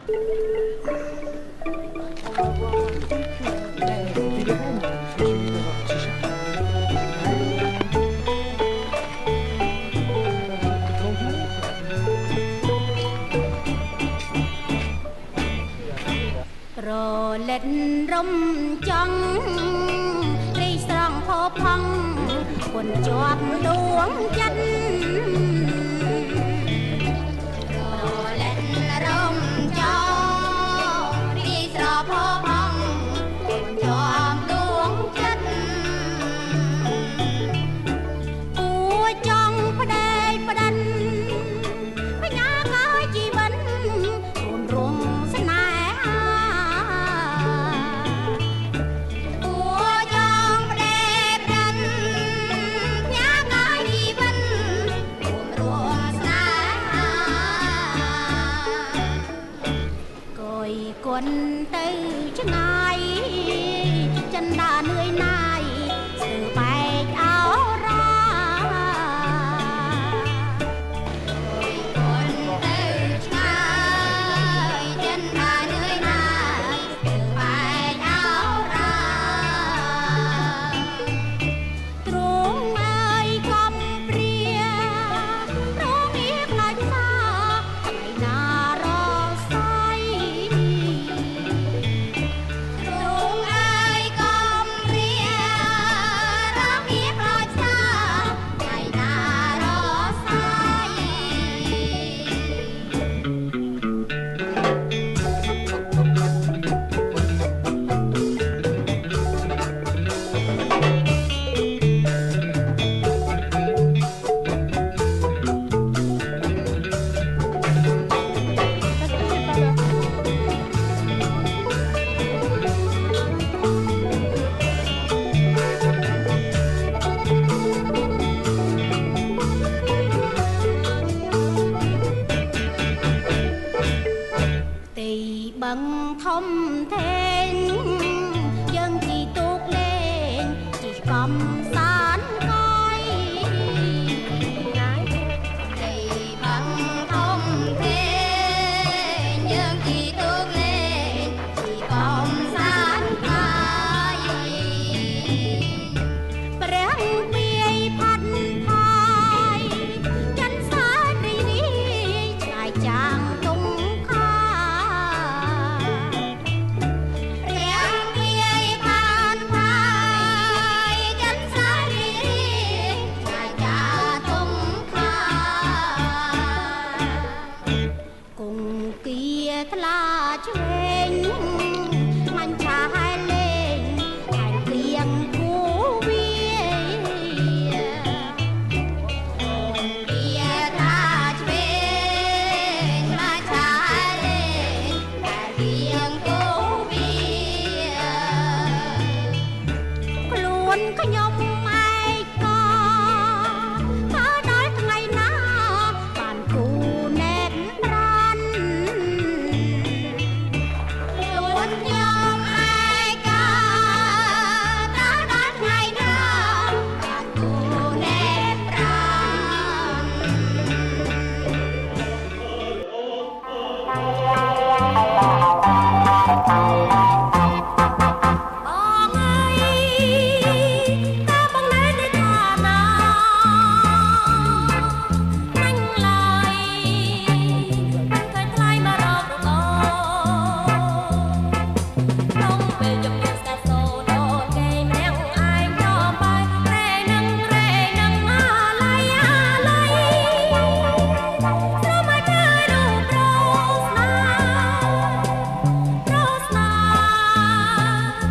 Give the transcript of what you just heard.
រលែករំចង់រីស្រង់ផោផង់គុនជាប់ដួងចិត្តរលែករំចង់រីស្រង់ផោផង់គុនជាប់ដួងចិត្តគួចង់ផ្ដេកផ្ដិនបញ្ញាកាយជីវិតគុនរងស្នេហ៍គន់ទៅឆ្ងាយចិនដានឿយណាយស្ទើរបែកអោរាគន់ទៅឆ្ងាយចិនដានឿយណាយស្ទើរបែកអោរាទ្រង់អើយកំព្រារងងារខ្លាចសាថ្ងៃណារសាយបឹងធំធេងយើងជីទូកលេងជីកំសាន្តកាយទីបឹងធំធេងយើងជីទូកលេងជីកំសាន្តកាយព្រះវាយផាត់ផាយចិនសារីរីឆ្ងាយចាងទុំថ្លាឆ្វេង